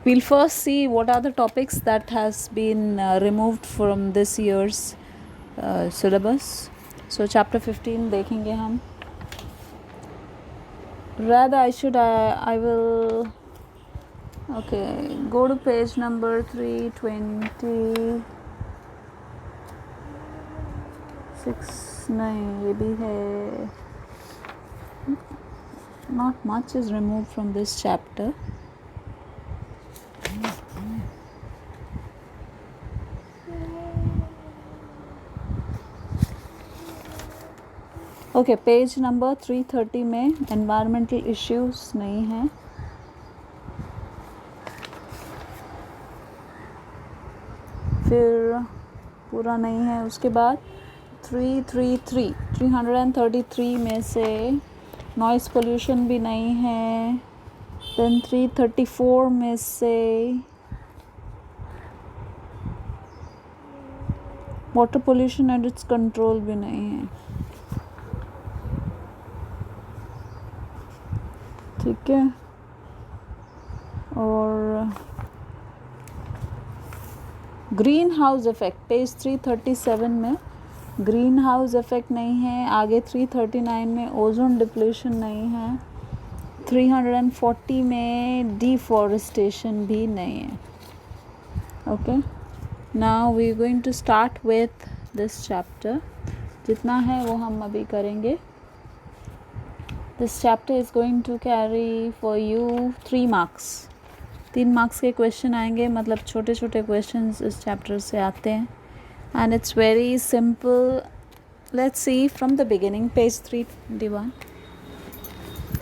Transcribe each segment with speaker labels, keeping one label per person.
Speaker 1: We'll first see what are the topics that has been removed from this year's syllabus. So chapter 15 देखेंगे हम. Rather I will okay, go to page number 326. नहीं, ये भी है. Not much is removed from this chapter. Okay, page number 330 में environmental issues नहीं हैं. फिर पूरा नहीं है. उसके बाद 333 में से नॉइस पोल्यूशन भी नहीं है. देन 334 में से water pollution and it's control भी नहीं है. ठीक है. और ग्रीन हाउस इफेक्ट पेज 337 में ग्रीन हाउस इफेक्ट नहीं है. आगे 339 में ओजोन डिप्लेशन नहीं है. 340 में डिफॉरेस्टेशन भी नहीं है. Okay, now we are going to start with this chapter. जितना है वो हम अभी करेंगे. This chapter is going to carry for you 3 marks. 3 marks के क्वेश्चन आएंगे. मतलब छोटे छोटे क्वेश्चंस इस चैप्टर से आते हैं. And it's very simple. Let's see from the beginning. Page 321.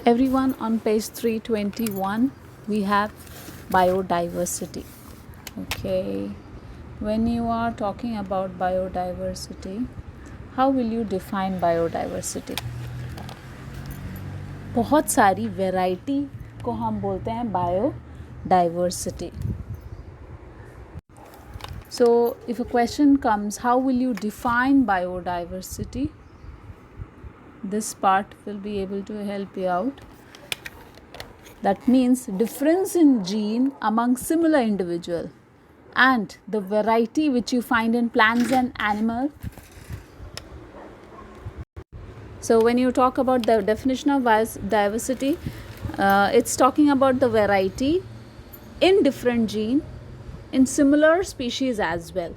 Speaker 1: Everyone on page 321 we have biodiversity. Okay. When you are talking about biodiversity, how will you define biodiversity? बहुत सारी वैरायटी को हम बोलते हैं biodiversity. So if a question comes, how will you define biodiversity, this part will be able to help you out. That means difference in gene among similar individual and the variety which you find in plants and animal. So when you talk about the definition of diversity, it's talking about the variety in different gene in similar species as well.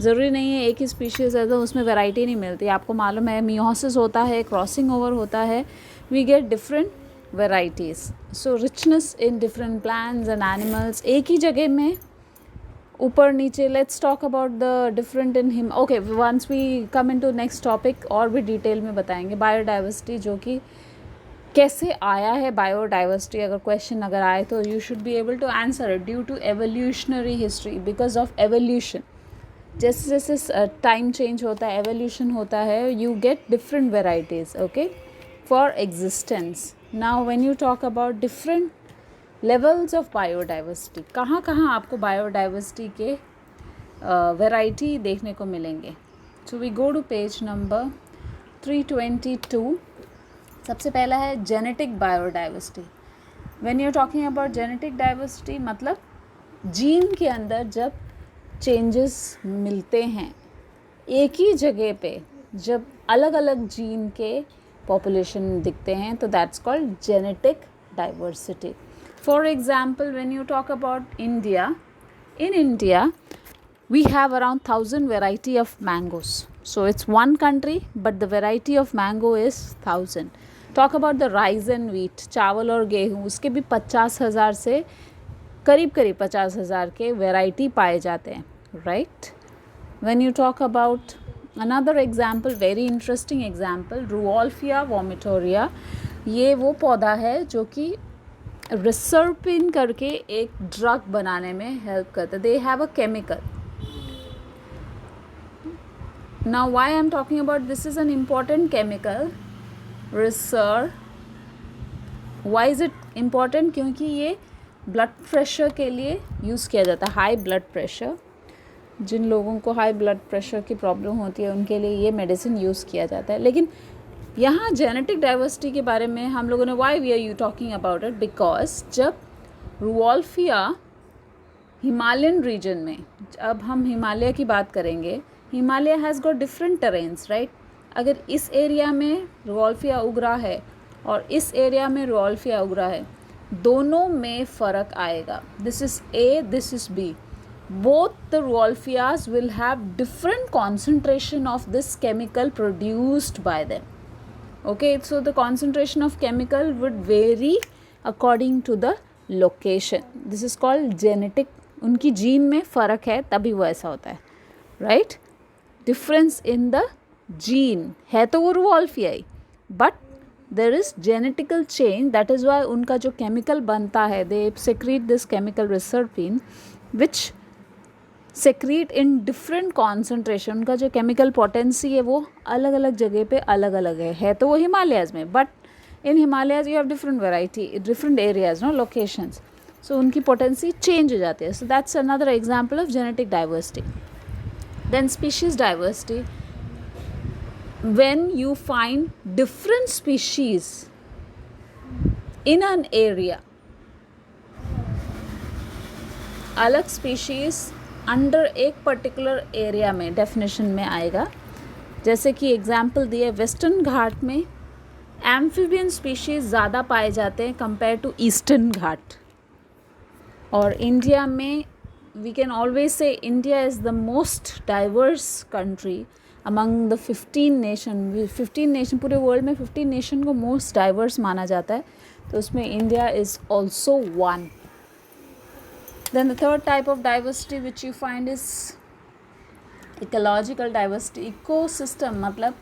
Speaker 1: ज़रूरी नहीं है एक ही species है तो उसमें variety नहीं मिलती. आपको मालूम है मियोसिस होता है, क्रॉसिंग ओवर होता है, we get different varieties. So richness in different plants and animals एक ही जगह में ऊपर नीचे. Let's talk about the different in him. Okay, once we come into next topic और भी डिटेल में बताएंगे बायोडाइवर्सिटी, जो कि कैसे आया है बायोडाइवर्सिटी. अगर क्वेश्चन अगर आए तो you should be able to answer it due to evolutionary history. Because of evolution, जैसे जैसे टाइम चेंज होता है, एवोल्यूशन होता है, you get different varieties. Okay, for existence. Now when you talk about different levels of biodiversity, कहाँ कहाँ आपको biodiversity के वैरायटी देखने को मिलेंगे. So we go to page number 322. सबसे पहला है genetic biodiversity. When you are talking about genetic diversity, मतलब जीन के अंदर जब चेंजेस मिलते हैं एक ही जगह पे, जब अलग अलग जीन के पॉपुलेशन दिखते हैं, तो that's called genetic diversity. For example, when you talk about India, in India we have around 1000 variety of mangoes. So it's one country but the variety of mango is 1000. Talk about the rice and wheat, चावल और गेहूँ, उसके भी 50,000 से करीब 50,000 के variety पाए जाते हैं. Right? When you talk about another example, very interesting example, Ruolfia vomitoria. ये वो पौधा है जो कि रिसर्पिन करके एक ड्रग बनाने में हेल्प करता है. They have a chemical. Now why I am talking about this is an important chemical riser. Why is it important? क्योंकि ये ब्लड प्रेशर के लिए यूज़ किया जाता है. हाई ब्लड प्रेशर, जिन लोगों को हाई ब्लड प्रेशर की प्रॉब्लम होती है उनके लिए ये मेडिसिन यूज़ किया जाता है. लेकिन यहाँ जेनेटिक डाइवर्सिटी के बारे में हम लोगों ने, why we are you talking about it, because जब रुओल्फिया हिमालयन रीजन में, अब हम हिमालय की बात करेंगे, Himalaya has got different terrains, right. अगर इस एरिया में रुअल्फिया उग रहा है और इस एरिया में रुअल्फिया उग रहा है, दोनों में फ़र्क आएगा. This is A, this is B. Both the Rolfias will have different concentration of this chemical produced by them. Okay, so the concentration of chemical would vary according to the location. This is called genetic. उनकी gene में फ़र्क है तभी वो ऐसा होता है, right? Difference in the gene है तो वो रुअल्फियाई, but there is genetical change. That is why उनका जो chemical बनता है, they secrete this chemical reserpine which secrete in different concentration. उनका जो केमिकल पोटेंसी है वो अलग अलग जगह पे अलग अलग है तो वो हिमालयाज़ में, but in Himalayas you have different variety, different areas, no locations, so उनकी पोटेंसी चेंज हो जाती है. So that's another example of genetic diversity. Then species diversity, when you find different species in an area, अलग species under एक particular area में definition में आएगा. जैसे कि एग्जाम्पल दिए, वेस्टर्न घाट में एम्फीबियन स्पीशीज़ ज़्यादा पाए जाते हैं कंपेयर टू ईस्टर्न घाट. और इंडिया में we can always say India is the most diverse country among the 15 nation. 15 nation, पूरे वर्ल्ड में 15 नेशन को मोस्ट डाइवर्स माना जाता है, तो उसमें India is also one. Then the third type of diversity which you find is ecological diversity. Ecosystem मतलब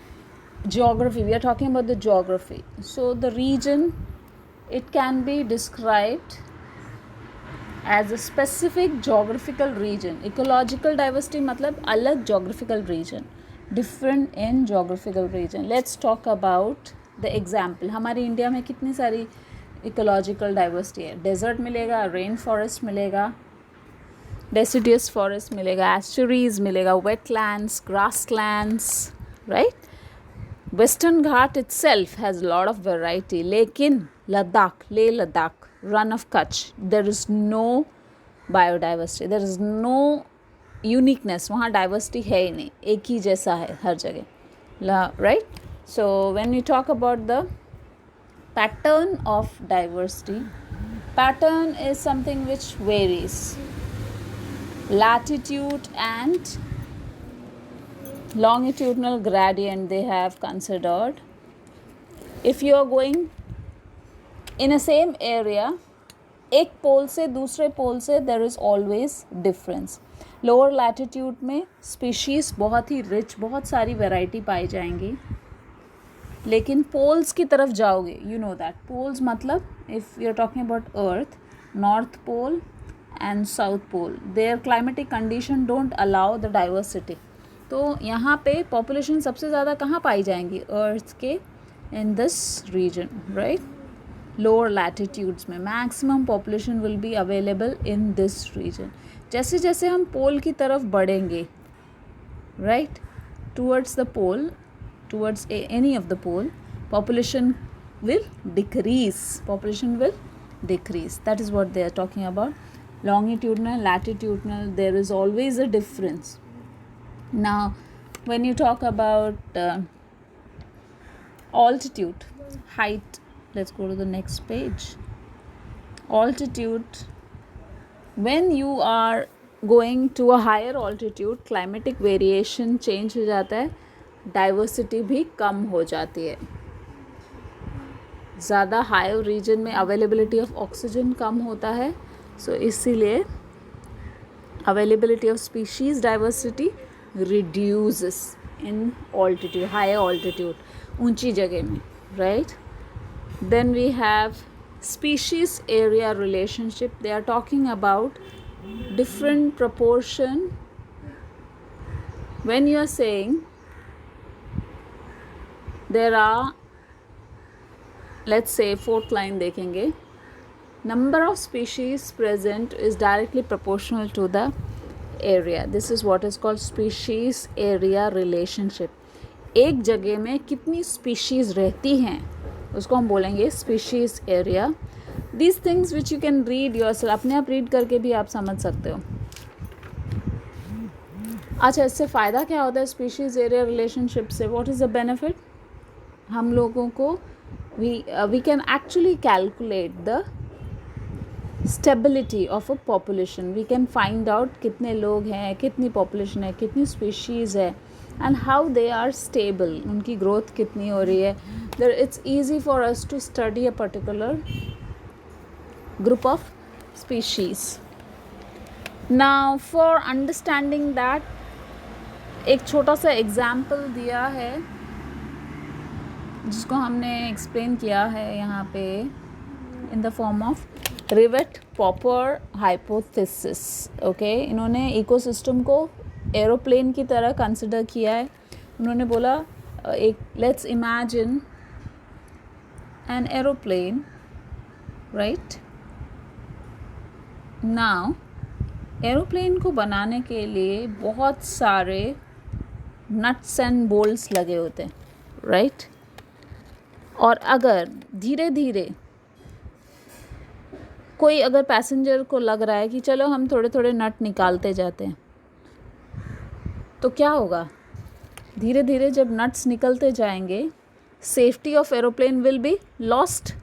Speaker 1: geography. We are talking about the geography. So the region, it can be described as a specific geographical region. Ecological diversity मतलब अलग geographical region, different in geographical region. Let's talk about the example. हमारे India में कितनी सारी ecological diversity है. Desert मिलेगा, rain forest मिलेगा, deciduous forest मिलेगा, एस्चुरीज मिलेगा, wetlands, grasslands, right. Western Ghat itself has lot of variety, लेकिन Ladakh, Leh Ladakh, Rann of Kutch, there is no biodiversity, there is no uniqueness. वहाँ डाइवर्सिटी है ही नहीं, एक ही जैसा है हर जगह, right. So when you talk about the pattern of diversity, pattern is something which varies. Latitude and longitudinal gradient they have considered. If you are going in a same area, एक पोल से दूसरे पोल से there is always difference. lower latitude में species बहुत ही rich, बहुत सारी variety पाई जाएंगी, लेकिन पोल्स की तरफ जाओगे, यू नो दैट पोल्स मतलब if you are talking about earth, north pole and south pole, their climatic condition don't allow the diversity. तो यहाँ पे पॉपुलेशन सबसे ज़्यादा कहाँ पाई जाएंगी, अर्थ के in this region, right. Lower latitudes में maximum population will be available in this region. जैसे जैसे हम पोल की तरफ बढ़ेंगे, right, towards the pole, towards any of the pole, population will decrease. Population will decrease. That is what they are talking about. Longitudinal, latitudinal, there is always a difference. Now, when you talk about altitude, height, let's go to the next page. Altitude, when you are going to a higher altitude, climatic variation change हो जाता है, diversity भी कम हो जाती है. ज़्यादा higher region में availability of oxygen कम होता है, सो इसीलिए availability of species diversity reduces in altitude, higher altitude, ऊंची जगह में, right. Then we have species area relationship. They are talking about different proportion. When you are saying there are, let's say fourth line देखेंगे, number of species present is directly proportional to the area. This is what is called species area relationship. एक जगह में कितनी species रहती हैं उसको हम बोलेंगे species area. These things which you can read yourself, अपने आप रीड करके भी आप समझ सकते हो. अच्छा, इससे फ़ायदा क्या होता है स्पीशीज़ एरिया रिलेशनशिप से? What is the benefit? हम लोगों को we can actually calculate the stability of a population. We can find out कितने लोग हैं, कितनी पॉपुलेशन है, कितनी स्पीशीज़ है, and how they are stable, उनकी ग्रोथ कितनी हो रही है. There it's easy for us to study a particular group of species. Now for understanding that, एक छोटा सा एग्जाम्पल दिया है जिसको हमने एक्सप्लेन किया है यहाँ पे in the form of rivet popper hypothesis. Okay, इन्होंने इकोसिस्टम को एरोप्लेन की तरह कंसिडर किया है. उन्होंने बोला एक let's imagine an aeroplane, right. Now aeroplane को बनाने के लिए बहुत सारे नट्स एंड बोल्ट्स लगे होते हैं, राइट. और अगर धीरे धीरे कोई अगर पैसेंजर को लग रहा है कि चलो हम थोड़े थोड़े नट निकालते जाते हैं, तो क्या होगा? धीरे धीरे जब नट्स निकलते जाएंगे, safety of aeroplane will be lost.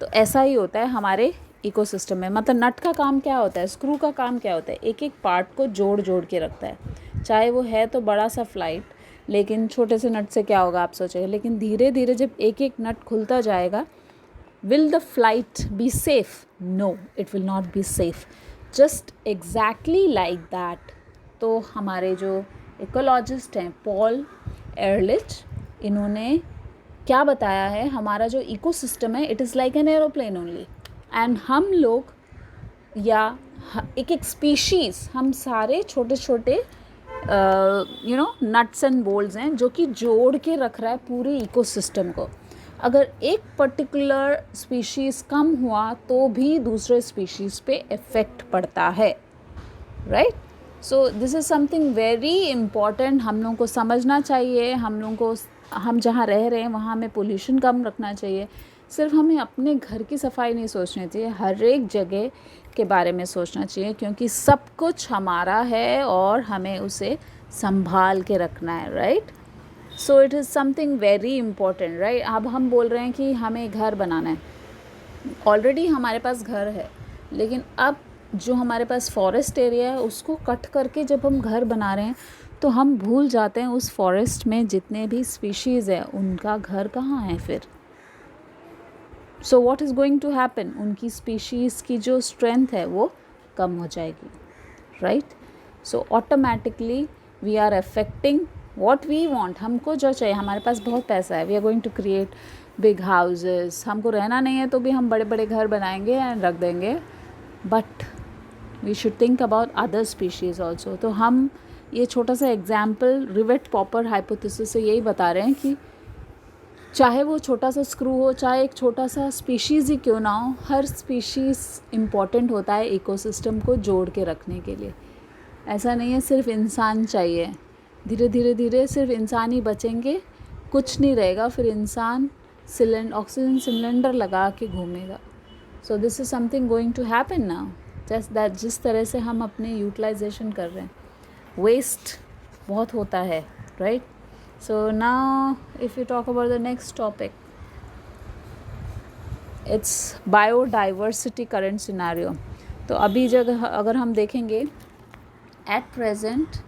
Speaker 1: तो ऐसा ही होता है हमारे इकोसिस्टम में. मतलब नट का काम क्या होता है, स्क्रू का काम क्या होता है? एक एक पार्ट को जोड़ जोड़ के रखता है. चाहे वो है तो बड़ा सा फ्लाइट, लेकिन छोटे से नट से क्या होगा आप सोचेंगे. लेकिन धीरे धीरे जब एक एक नट खुलता जाएगा, will the flight be safe? No, it will not be safe. Just exactly like that. तो हमारे जो इकोलॉजिस्ट हैं पॉल एरलिच, इन्होंने क्या बताया है, हमारा जो इकोसिस्टम है it is like an aeroplane only. And हम लोग या एक एक स्पीशीज़, हम सारे छोटे छोटे नट्स एंड बोल्ट्स हैं जो कि जोड़ के रख रहा है पूरे इकोसिस्टम को. अगर एक पर्टिकुलर स्पीशीज़ कम हुआ तो भी दूसरे स्पीशीज़ पे इफ़ेक्ट पड़ता है, right. So this is something very important. हम लोगों को समझना चाहिए. हम लोगों को, हम जहाँ रह रहे हैं वहाँ हमें पोल्यूशन कम रखना चाहिए. सिर्फ हमें अपने घर की सफाई नहीं सोचनी चाहिए, हर एक जगह के बारे में सोचना चाहिए, क्योंकि सब कुछ हमारा है और हमें उसे संभाल के रखना है, right. So it is something very important, right. अब हम बोल रहे हैं कि हमें घर बनाना है. ऑलरेडी हमारे पास घर है, लेकिन अब जो हमारे पास फॉरेस्ट एरिया है उसको कट करके जब हम घर बना रहे हैं तो हम भूल जाते हैं उस फॉरेस्ट में जितने भी स्पीशीज़ है उनका घर कहाँ है फिर. So what is going to happen, उनकी स्पीशीज़ की जो स्ट्रेंथ है वो कम हो जाएगी, right. So automatically we are affecting what we want. हमको जो चाहिए, हमारे पास बहुत पैसा है, we are going to create big houses. हमको रहना नहीं है तो भी हम बड़े बड़े घर बनाएंगे एंड रख देंगे. But we should think about other species also. तो हम ये छोटा सा एग्जाम्पल रिवेट पॉपर हाइपोथेसिस से यही बता रहे हैं कि चाहे वो छोटा सा स्क्रू हो, चाहे एक छोटा सा स्पीशीज़ ही क्यों ना हो, हर स्पीशीज़ इम्पॉर्टेंट होता है इकोसिस्टम को जोड़ के रखने के लिए. ऐसा नहीं है सिर्फ इंसान चाहिए. धीरे धीरे धीरे सिर्फ इंसान ही बचेंगे, कुछ नहीं रहेगा. फिर इंसान ऑक्सीजन सिलेंडर लगा के घूमेगा. So this is something going to happen now. Just that जिस तरह से हम अपने यूटिलाइजेशन कर रहे हैं, वेस्ट बहुत होता है, right. So now if you talk about the next topic, it's biodiversity current scenario. तो अभी जगह अगर हम देखेंगे at present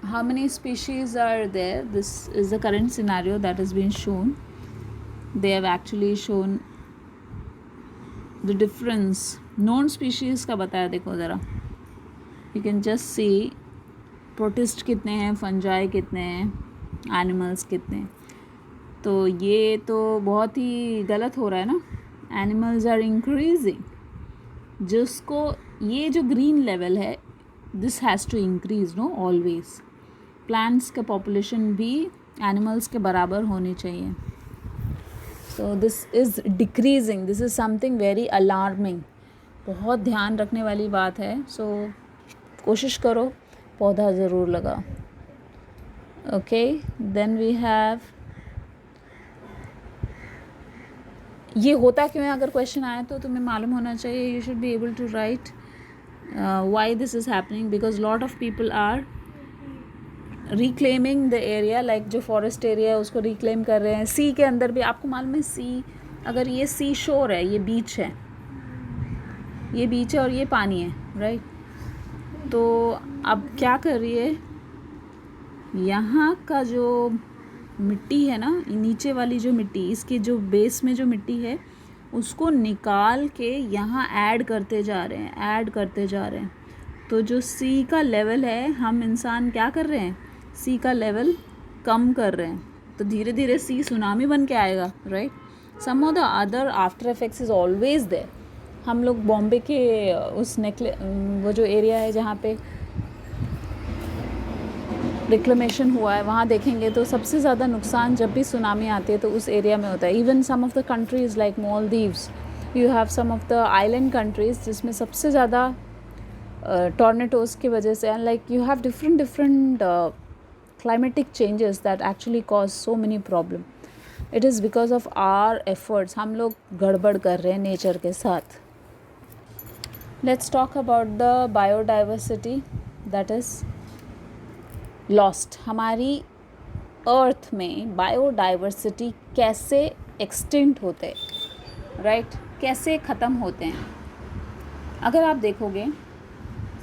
Speaker 1: how many species are there, this is the current scenario that has been shown. They have actually shown the difference. known species का बताया, देखो ज़रा, you can just see protist कितने हैं, फंजाई कितने हैं, एनिमल्स कितने हैं. तो ये तो बहुत ही गलत हो रहा है ना. एनिमल्स आर इंक्रीजिंग, जिसको ये जो ग्रीन लेवल है this has to increase, no, always. Plants का पॉपुलेशन भी एनिमल्स के बराबर होनी चाहिए. So this is decreasing. This is something very alarming. बहुत ध्यान रखने वाली बात है. सो कोशिश करो पौधा ज़रूर लगा. ओके, देन वी हैव ये होता क्यों है, अगर क्वेश्चन आए तो तुम्हें मालूम होना चाहिए. You should be able to write why this is happening, because lot of people are reclaiming the area, like जो फॉरेस्ट एरिया है उसको रिक्लेम कर रहे हैं. सी के अंदर भी आपको मालूम है, सी, अगर ये सी शोर है, ये बीच है, ये बीच है और ये पानी है, राइट. तो अब क्या कर रही है, यहाँ का जो मिट्टी है ना, नीचे वाली जो मिट्टी, इसके जो बेस में जो मिट्टी है उसको निकाल के यहाँ ऐड करते जा रहे हैं, ऐड करते जा रहे हैं. तो जो सी का लेवल है, हम इंसान क्या कर रहे हैं, सी का लेवल कम कर रहे हैं. तो धीरे धीरे सी सुनामी बन के आएगा, right. Some of the other after effects is always there. हम लोग बॉम्बे के उस वो जो एरिया है जहाँ पे रिक्लेमेशन हुआ है, वहाँ देखेंगे तो सबसे ज़्यादा नुकसान जब भी सुनामी आती है तो उस एरिया में होता है. Even some of the countries like Maldives, you have some of the island countries जिसमें सबसे ज़्यादा टॉर्नेडोज़ की वजह से, and like you have different climatic changes that actually cause so many problem. It is because of our efforts. हम लोग गड़बड़ कर रहे हैं नेचर के साथ. Let's talk about the biodiversity that is lost. हमारी अर्थ में बायोडाइवर्सिटी कैसे एक्सटिंक्ट होते हैं, राइट, कैसे ख़त्म होते हैं. अगर आप देखोगे,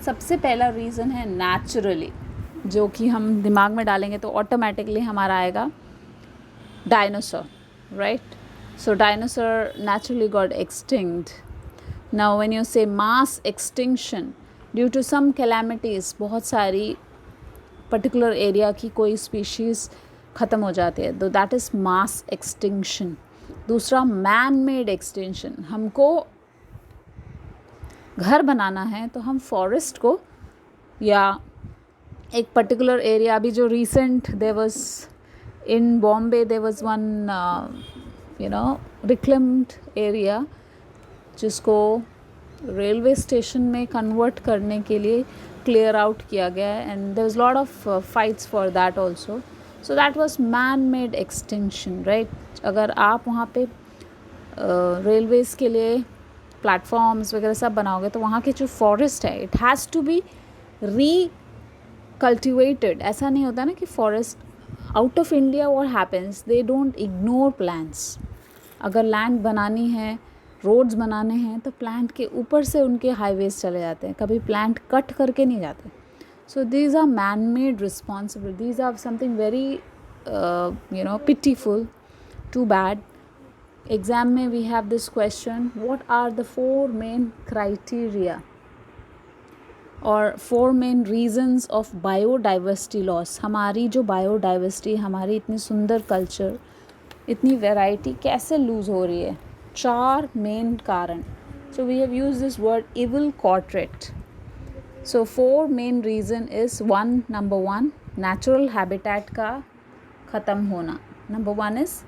Speaker 1: सबसे पहला रीज़न है नेचुरली, जो कि हम दिमाग में डालेंगे तो ऑटोमेटिकली हमारा आएगा dinosaur, right. So dinosaur naturally got extinct. Now when you say mass extinction due to some calamities, बहुत सारी पर्टिकुलर एरिया की कोई स्पीशीज़ ख़त्म हो जाती है, तो दैट इज़ मास एक्सटिंक्शन. दूसरा मैन मेड एक्सटिंक्शन. हमको घर बनाना है तो हम फॉरेस्ट को या एक पर्टिकुलर एरिया, अभी जो recent there was in Bombay, there was one reclaimed area जिसको रेलवे स्टेशन में कन्वर्ट करने के लिए क्लियर आउट किया गया है, and there was lot of fights for that also. So that was man made extinction, right. अगर आप वहाँ पे रेलवेज़ के लिए प्लेटफॉर्म्स वगैरह सब बनाओगे तो वहाँ के जो फॉरेस्ट है, it has to be cultivated. ऐसा नहीं होता ना कि forest out of India what happens, they don't ignore plans. अगर लैंड बनानी है, रोड्स बनाने हैं, तो प्लांट के ऊपर से उनके हाईवेज चले जाते हैं, कभी प्लांट कट करके नहीं जाते. So these are man made responsibility. These are something very pitiful, too bad. Exam में we have this question, what are the 4 main criteria और 4 main reasons of biodiversity loss. हमारी जो बायोडाइवर्सिटी, हमारी इतनी सुंदर कल्चर, इतनी वैरायटी कैसे loose हो रही है, 4 मेन कारण. So we have use this word evil quadrant. So 4 main reason is 1, number 1 natural habitat का ख़त्म होना. नंबर 1 इज़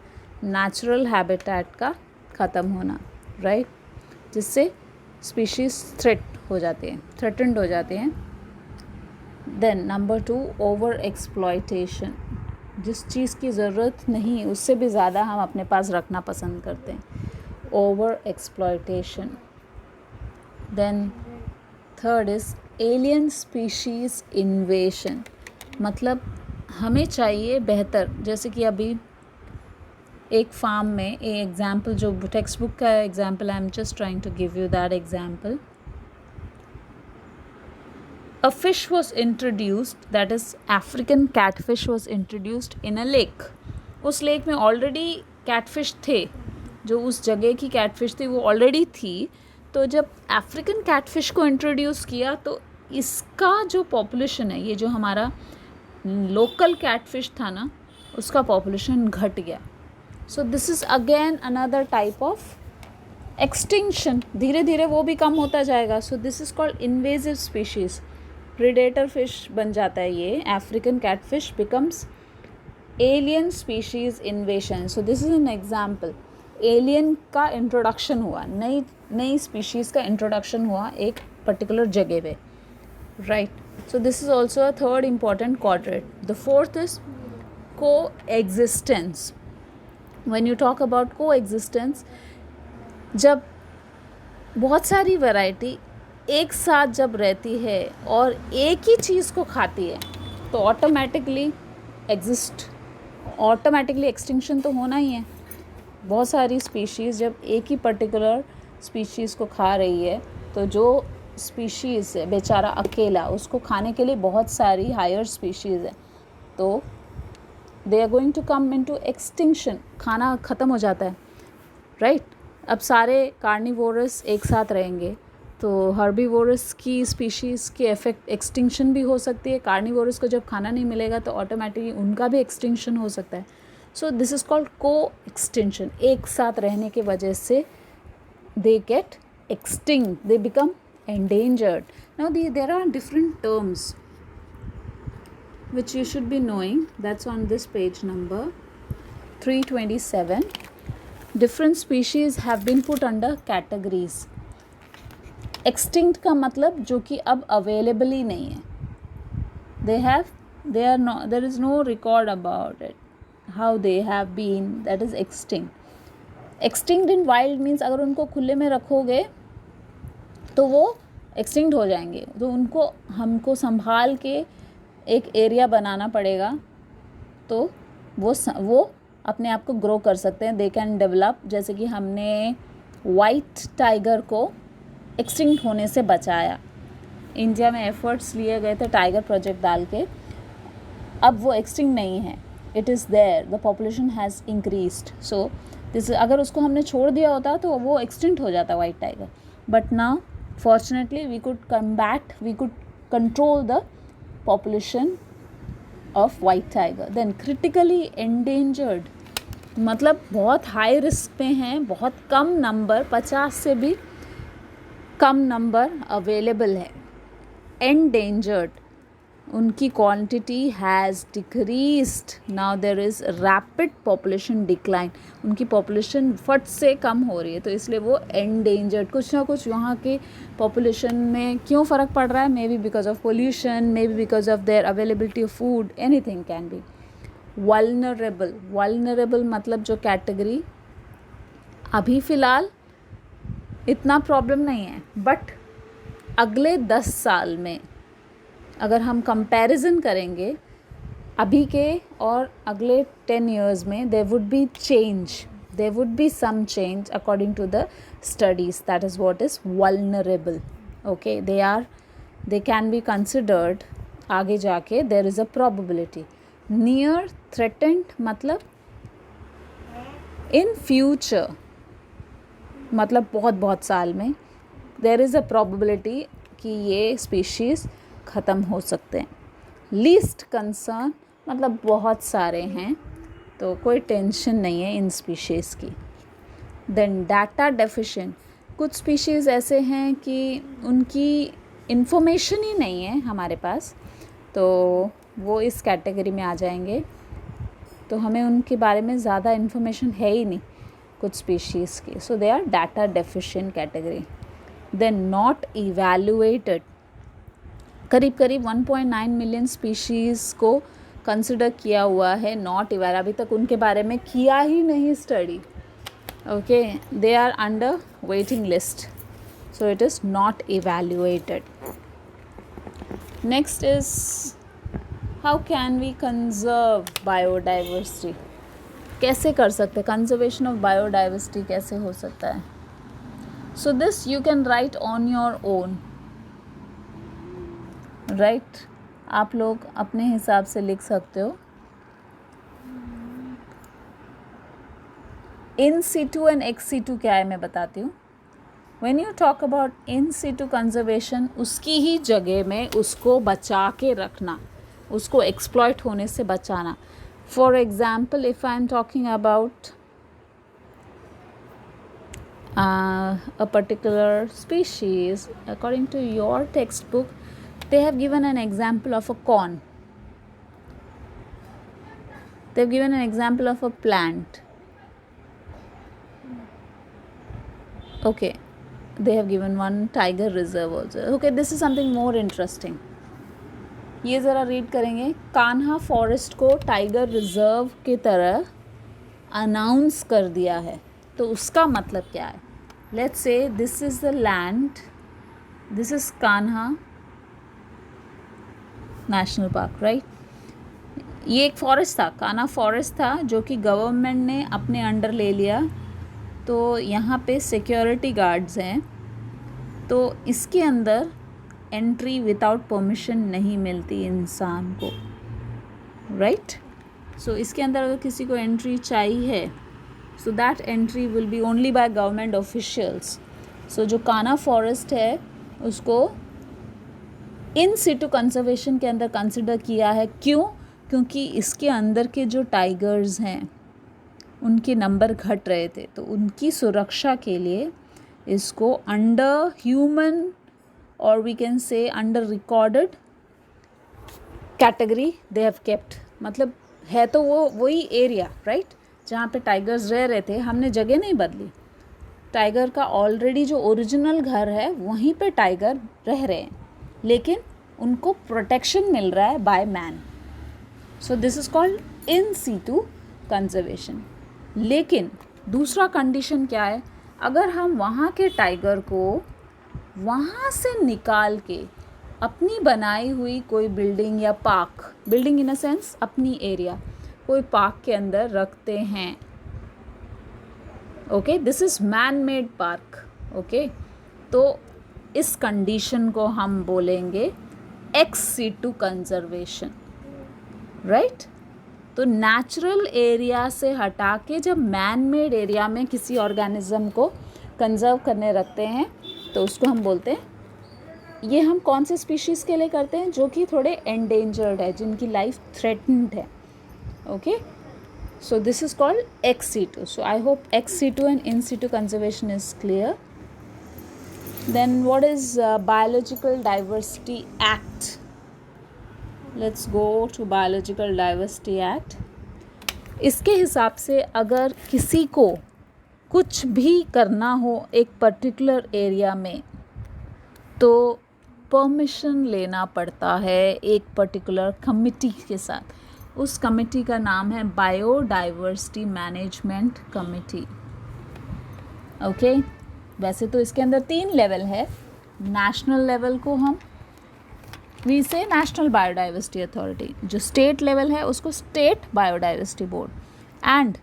Speaker 1: नेचुरल हैबिटेट का ख़त्म होना, राइट, जिससे स्पीशीज़ थ्रेटन्ड हो जाते हैं. Then number 2 over exploitation. जिस चीज़ की ज़रूरत नहीं उससे भी ज़्यादा हम अपने पास रखना पसंद करते हैं, over exploitation. Then third is alien species invasion. मतलब हमें चाहिए बेहतर, जैसे कि अभी एक फार्म में, एक एग्जाम्पल जो टेक्स्ट बुक का example, I am just trying to give you that example. A fish was introduced, that is African catfish was introduced in a lake. उस लेक में ऑलरेडी कैटफिश थे, जो उस जगह की कैटफिश थी वो ऑलरेडी थी. तो जब अफ्रीकन कैटफिश को इंट्रोड्यूस किया तो इसका जो पॉपुलेशन है, ये जो हमारा लोकल कैटफिश था ना, उसका पॉपुलेशन घट गया. सो this is again another type of extinction. धीरे धीरे वो भी कम होता जाएगा. सो this is called invasive species. Predator fish बन जाता है ये. African catfish becomes alien species इन्वेशन. So this is an example. Alien का इंट्रोडक्शन हुआ, नई स्पीशीज़ का इंट्रोडक्शन हुआ एक पर्टिकुलर जगह पे, right. So this is also a third important quadrant. The fourth is को existence. When you talk about coexistence, जब बहुत सारी वैरायटी एक साथ जब रहती है और एक ही चीज़ को खाती है तो ऑटोमेटिकली एक्सटिंक्शन तो होना ही है। बहुत सारी स्पीशीज़ जब एक ही पर्टिकुलर स्पीशीज़ को खा रही है तो जो स्पीशीज़ है बेचारा अकेला, उसको खाने के लिए बहुत सारी हायर स्पीशीज़ है, तो they are going to come into extinction, खाना ख़त्म हो जाता है, राइट। अब सारे कार्निवोरस एक साथ रहेंगे तो हर्बीवोरस की स्पीशीज़ के इफेक्ट एक्सटिंक्शन भी हो सकती है। कार्निवोरस को जब खाना नहीं मिलेगा तो ऑटोमेटिकली उनका भी एक्सटिंक्शन हो सकता है। सो दिस इज़ कॉल्ड को एक्सटेंशन। एक साथ रहने की वजह से they get extinct, they become endangered. Now there are different terms which you should be knowing, that's on this page number 327. Different species have been put under categories. Extinct का मतलब जो कि अब available ही नहीं है, there is no record about it, how they have been, that is extinct. Extinct in wild means अगर उनको खुले में रखोगे तो वो एक्सटिंक्ट हो जाएंगे, तो उनको हमको संभाल के एक एरिया बनाना पड़ेगा तो वो अपने आप को ग्रो कर सकते हैं, दे कैन डेवलप। जैसे कि हमने वाइट टाइगर को एक्सटिंक्ट होने से बचाया, इंडिया में एफर्ट्स लिए गए थे टाइगर प्रोजेक्ट डाल के, अब वो एक्सटिंक्ट नहीं है, it is there, the population has increased. So this, अगर उसको हमने छोड़ दिया होता तो वो एक्सटिंक्ट हो जाता white tiger, but now fortunately we could control the population of white tiger. Then critically endangered मतलब बहुत हाई रिस्क पे हैं, बहुत कम नंबर, 50 से भी कम नंबर अवेलेबल है। एंडेंजर्ड, उनकी quantity has decreased, now there is rapid population decline, उनकी पॉपुलेशन फट से कम हो रही है, तो इसलिए वो एंडेंजर्ड। कुछ ना कुछ वहाँ के पॉपुलेशन में क्यों फ़र्क पड़ रहा है, may be because of pollution, may be because of their availability of food, anything can be. Vulnerable मतलब जो कैटेगरी अभी फ़िलहाल इतना प्रॉब्लम नहीं है, बट अगले 10 साल में अगर हम कंपैरिजन करेंगे अभी के और अगले 10 years में, there would be some change according to the studies. That is what is vulnerable. Okay, they can be considered आगे जाके, there is a probability. Near threatened मतलब in future मतलब बहुत साल में there is a probability कि ये species ख़त्म हो सकते हैं। लीस्ट कंसर्न मतलब बहुत सारे हैं तो कोई टेंशन नहीं है इन स्पीशीज़ की। देन डाटा डेफिशिएंट, कुछ स्पीशीज़ ऐसे हैं कि उनकी इंफॉर्मेशन ही नहीं है हमारे पास, तो वो इस कैटेगरी में आ जाएंगे, तो हमें उनके बारे में ज़्यादा इन्फॉर्मेशन है ही नहीं कुछ स्पीशीज़ की, so they are data deficient category. Then not evaluated, करीब 1.9 मिलियन स्पीशीज़ को कंसिडर किया हुआ है, नॉट इवैल, अभी तक उनके बारे में किया ही नहीं study. Okay, they are under waiting list, so it is not evaluated. Next is how can we conserve biodiversity, कैसे कर सकते हैं कंजर्वेशन ऑफ बायोडाइवर्सिटी, कैसे हो सकता है। So this you can write on your own, right, आप लोग अपने हिसाब से लिख सकते हो। In situ and ex situ क्या है मैं बताती हूँ। When you talk about in situ conservation, उसकी ही जगह में उसको बचा के रखना, उसको एक्सप्लॉइट होने से बचाना। For example, if I am talking about a particular species, according to your textbook they have given an example of a corn, they have given an example of a plant, okay, they have given one tiger reserve also, okay, this is something more interesting. ये ज़रा read करेंगे, Kanha forest को tiger reserve की तरह announce कर दिया है, तो उसका मतलब क्या है। let's say this is the land, this is Kanha national park, right. ये एक फॉरेस्ट था, कान्हा फॉरेस्ट था, जो कि गवर्नमेंट ने अपने अंडर ले लिया. तो यहाँ पे सिक्योरिटी गार्ड्स हैं, तो इसके अंदर एंट्री विदाउट परमिशन नहीं मिलती इंसान को, राइट. सो इसके अंदर अगर किसी को एंट्री चाहिए, so that entry will be only by government officials. So जो कान्हा फॉरेस्ट है उसको इन सिटू कंजर्वेशन के अंदर कंसिडर किया है. क्यों? क्योंकि इसके अंदर के जो टाइगर्स हैं उनके नंबर घट रहे थे, तो उनकी सुरक्षा के लिए इसको अंडर ह्यूमन और we can say under recorded category they have kept. मतलब है तो वो वही एरिया, राइट, जहाँ पे टाइगर्स रह रहे थे. हमने जगह नहीं बदली. टाइगर का ऑलरेडी जो ओरिजिनल घर है वहीं पे टाइगर रह रहे हैं, लेकिन उनको प्रोटेक्शन मिल रहा है by man. So this is called in situ conservation. लेकिन दूसरा कंडीशन क्या है? अगर हम वहाँ के टाइगर को वहाँ से निकाल के अपनी बनाई हुई कोई बिल्डिंग या park, building in a sense अपनी एरिया, कोई पार्क के अंदर रखते हैं, okay, this is man made park, okay, तो इस कंडीशन को हम बोलेंगे एक्स सीटू कंजर्वेशन, राइट. तो नेचुरल एरिया से हटा के जब मैन मेड एरिया में किसी ऑर्गेनिज्म को कंजर्व करने रखते हैं तो उसको हम बोलते हैं. ये हम कौन से स्पीशीज़ के लिए करते हैं? जो कि थोड़े एंडेंजर्ड है, जिनकी लाइफ थ्रेटन्ड है, okay. So this is called ex situ. So I hope ex situ and in situ conservation is clear. Then what is Biological Diversity Act? Let's go to Biological Diversity Act. इसके हिसाब से अगर किसी को कुछ भी करना हो एक पर्टिकुलर एरिया में, तो परमिशन लेना पड़ता है एक पर्टिकुलर कमिटी के साथ. उस कमिटी का नाम है बायोडाइवर्सिटी मैनेजमेंट कमिटी, ओके. वैसे तो इसके अंदर 3 लेवल है. नेशनल लेवल को हम वी से नेशनल बायोडाइवर्सिटी अथॉरिटी, जो स्टेट लेवल है उसको स्टेट बायोडाइवर्सिटी बोर्ड, एंड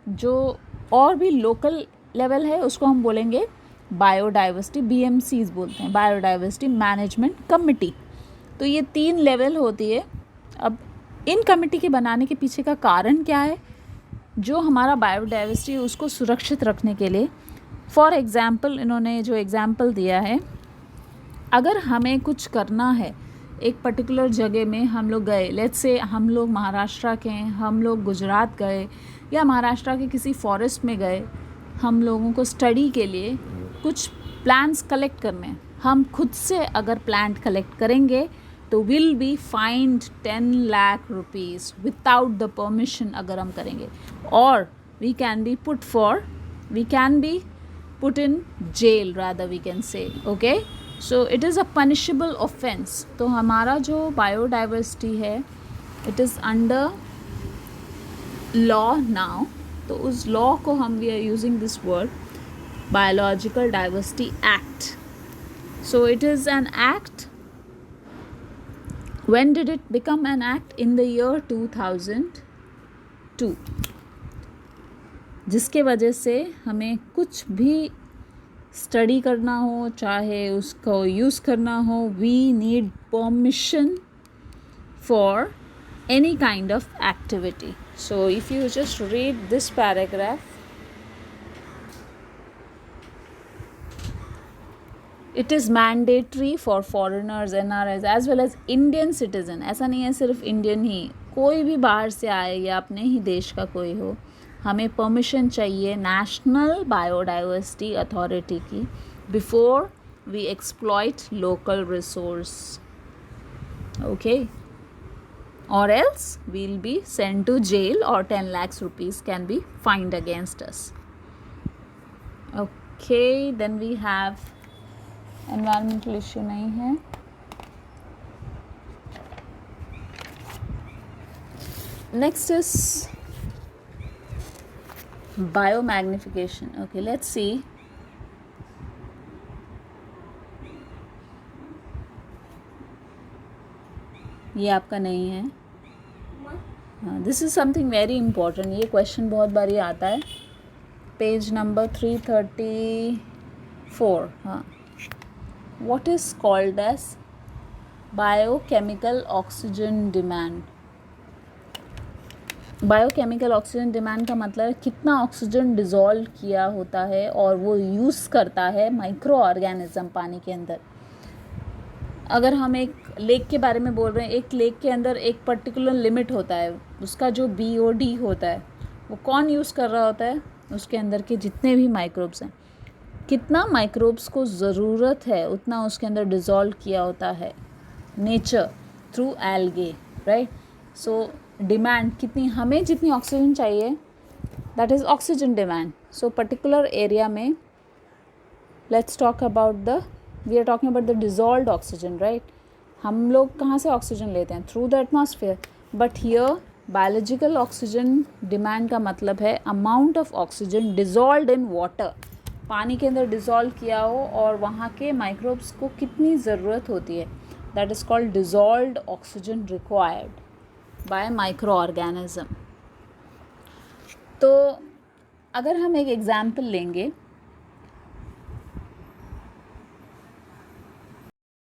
Speaker 1: जो और भी लोकल लेवल है उसको हम बोलेंगे बायोडाइवर्सिटी, BMCs बोलते हैं, बायोडाइवर्सिटी मैनेजमेंट कमिटी. तो ये 3 लेवल होती है. अब इन कमिटी के बनाने के पीछे का कारण क्या है? जो हमारा बायोडाइवर्सिटी उसको सुरक्षित रखने के लिए. फॉर एग्ज़ाम्पल, इन्होंने जो एग्ज़ाम्पल दिया है, अगर हमें कुछ करना है एक पर्टिकुलर जगह में, हम लोग गए, लेट्स से हम लोग महाराष्ट्र के हैं, हम लोग गुजरात गए या महाराष्ट्र के किसी फॉरेस्ट में गए, हम लोगों को स्टडी के लिए कुछ प्लांट्स कलेक्ट करने हैं. हम खुद से अगर प्लांट कलेक्ट करेंगे तो will be fined 10 lakh rupees without the permission अगर हम करेंगे, और we can be put in jail rather we can say, okay. So it is a punishable offense. तो हमारा जो biodiversity है it is under law now. तो उस law को हम we are using this word Biological Diversity Act. So it is an act. When did it become an act? In the year 2002. जिसके वजह से हमें कुछ भी स्टडी करना हो, चाहे उसको यूज़ करना हो, we need permission for any kind of activity. So if you just read this paragraph, it is mandatory for foreigners, NRIs as well as Indian citizen. ऐसा नहीं है सिर्फ इंडियन ही, कोई भी बाहर से आए या अपने ही देश का कोई हो, हमें परमिशन चाहिए नेशनल बायोडाइवर्सिटी अथॉरिटी की before we exploit local resource, okay, और else we will be sent to jail और 10 lakhs rupees can be find against us, okay. Then we have environmental issue नहीं है. Next is biomagnification. Okay, let's see. ये आपका नहीं है। हाँ, this is something very important, ये question बहुत बारी आता है। Page number 334। हाँ, what is called as biochemical oxygen demand. Biochemical oxygen demand का मतलब है कितना ऑक्सीजन डिज़ोल्व किया होता है और वो यूज़ करता है माइक्रो ऑर्गेनिज्म पानी के अंदर। अगर हम एक लेक के बारे में बोल रहे हैं, एक लेक के अंदर एक पर्टिकुलर लिमिट होता है, उसका जो BOD होता है वो कौन यूज़ कर रहा होता है, उसके अंदर के जितने भी माइक्रोब्स हैं, कितना माइक्रोब्स को ज़रूरत है उतना उसके अंदर डिज़ोल्व किया होता है nature through algae, right. So demand कितनी, हमें जितनी ऑक्सीजन चाहिए, that is oxygen demand. So particular area में let's talk about the, we are talking about the dissolved oxygen, right. हम लोग कहाँ से ऑक्सीजन लेते हैं? Through the atmosphere. But here biological oxygen demand का मतलब है amount of oxygen dissolved in water, पानी के अंदर डिजॉल्व किया हो और वहाँ के माइक्रोब्स को कितनी ज़रूरत होती है, that is called dissolved oxygen required by micro organism. तो अगर हम एक एग्जाम्पल लेंगे